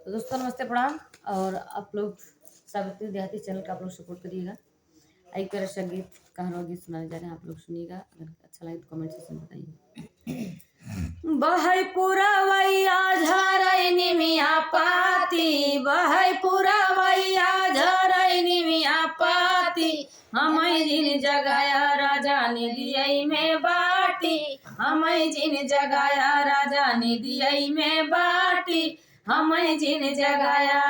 तो दोस्तों नमस्ते प्रणाम। और आप लोग सावित्री देहाती चैनल का आप लोग सपोर्ट करिएगा। एक प्यारा सा गीत कहानों गीत सुनाने जा रहे हैं, आप लोग सुनिएगा। अगर अच्छा लगे तो कमेंट सेक्शन में बताइए। बहै पुरवैया झरै निमिया पाती, बहै पुरवैया झरै निमिया पाती, हमै जिन जगाया राजा ने दियै में बाटी, हमै जिन जगाया राजा ने दियै में बाटी, हमै जिन जगाया।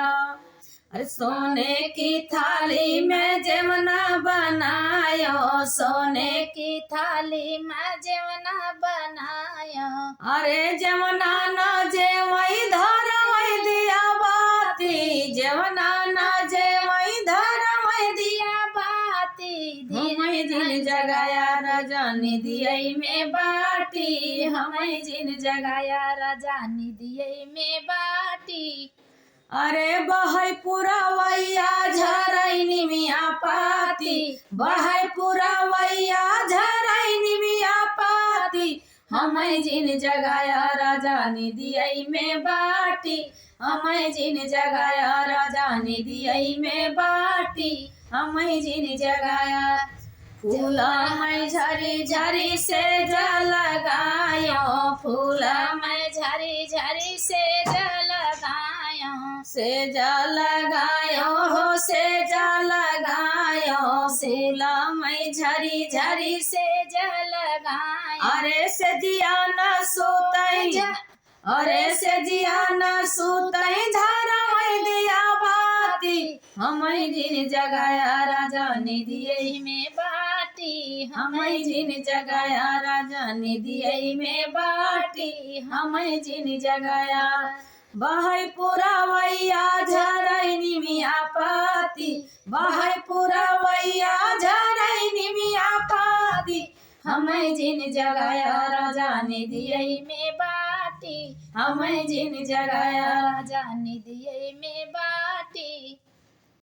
अरे सोने की थाली में जमना बनायो, सोने की थाली में जमना बनायो, अरे जमना न जेवई धरवई दिया बाती, जमना न जेवई धरवई दिया बाती, हमै जिन जगाया राजा ने दियै में बाटी, हमै जिन जगाया राजा ने दियै में बाटी। अरे बहै पुरवैया झरै निमिया पाती, बहै पुरवैया झरै निमिया पाती, हमै जिन जगाया राजा ने दियै में बाटी, हमै जिन जगाया राजा ने दियै में बाटी, हमै जिन जगाया। फूला मैं झरी झरी से जल लगायो, फूला मैं झरी झरी से जल लगायो, से जल लगायो हो से जल लगायो, फूला मैं झरी झरी से जल लगायो। अरे से जिया न सोतै, अरे से जिया न सोतै धरवै दिया बाती, हमै जिन जगाया राजा ने दियै में बाटी, हमै जिन जगाया राजा ने दियै में बाटी, हमै जिन जगाया। बहै पुरवैया झरै निमिया पाती, बहै पुरवैया झरै निमिया पाती, हमै जिन जगाया राजा ने दियै में बाटी, हमै जिन जगाया राजा ने दियै में बाटी।